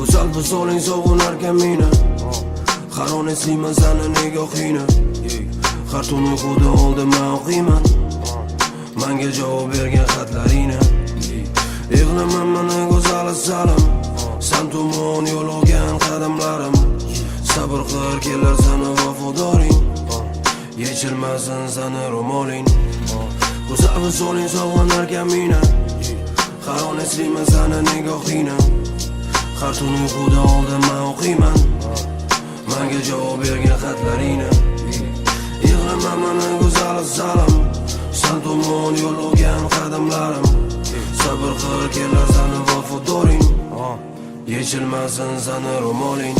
Go'zal visoling sog'inarkan meni, har on eslayman sani nigohingni. Har tun uyquda oldimdan o'qiyman menga javob bergan xatlaringni. Yig'laman mana go'zal salim, sen tomon yo'l olgan qadamlarim. Sabr qil kelar sani vafodoring, yechilmasin sani ro'moling. Go'zal visoling sog'inarkan meni, har on eslayman sani nigohingni. Har tun uyquda oldimdan o'qiyman menga javob bergan xatlaringni. Yig'laman mana go'zal salim, sen tomon yo'l olgan qadamlarim. Sabr qil kelar sani vafodoring, yechilmasin sani ro'moling.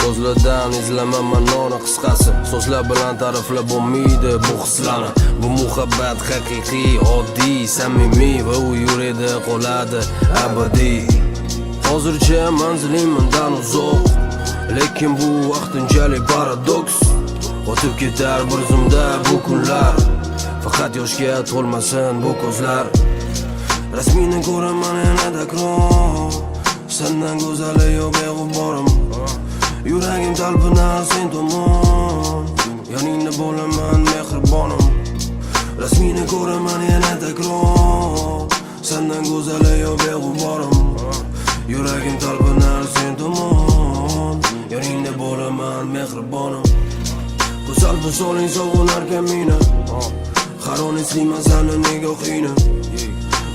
So'zlardan izlaman ma'noni qisqasi, so'zlar bilan ta'riflab bo'lmaydi bu hislarni. Bu muhabbat haqiqiy, oddiy, samimiy va u yuradi qoladi abadiy. Hozircha manzilim mendan uzoq, lekin bu vaqtinchalik paradoks. O'tib ketar bir zumda bu kunlar, faqat yoshga to'lmasin bu ko'zlar. Rasmini ko'raman yana takror, sendan go'zali yo'q beg'uborim. Yuragim talpinar sen tomon, yoningda bo'laman mehribonim. Rasmini ko'raman yana takror, sendan go'zali yo'q beg'uborim. Yuragim talpinar sen tomon, yoningda bo'laman mehribonim. Go'zal visoling sog'inarkan meni, har on eslayman sani nigohingni.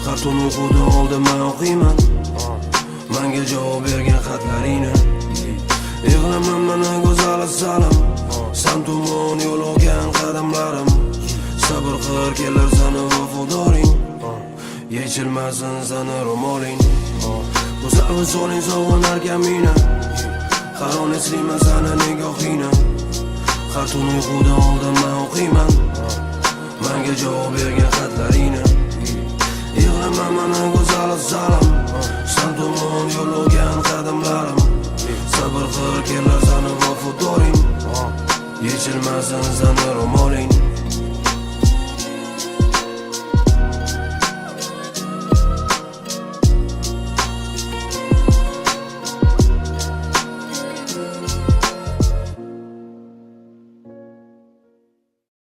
Har tun uyquda oldimdan o'qiyman menga javob bergan xatlaringni. Yig'laman mana go'zal salim, sen tomon yo'l olgan qadamlarim. Sabr qil kelar sani vafodoring, yechilmasin sani ro'moling. Go'zal visoling sog'inarkan meni, har on eslayman sani nigohingni. Har tun uyquda oldimdan o'qiyman menga javob bergan xatlaringni. Yig'laman mana go'zal salim, sen tomon yo'l olgan qadamlarim. Sabr qil kelar sani vafodoring, yechilmasin sani ro'moling.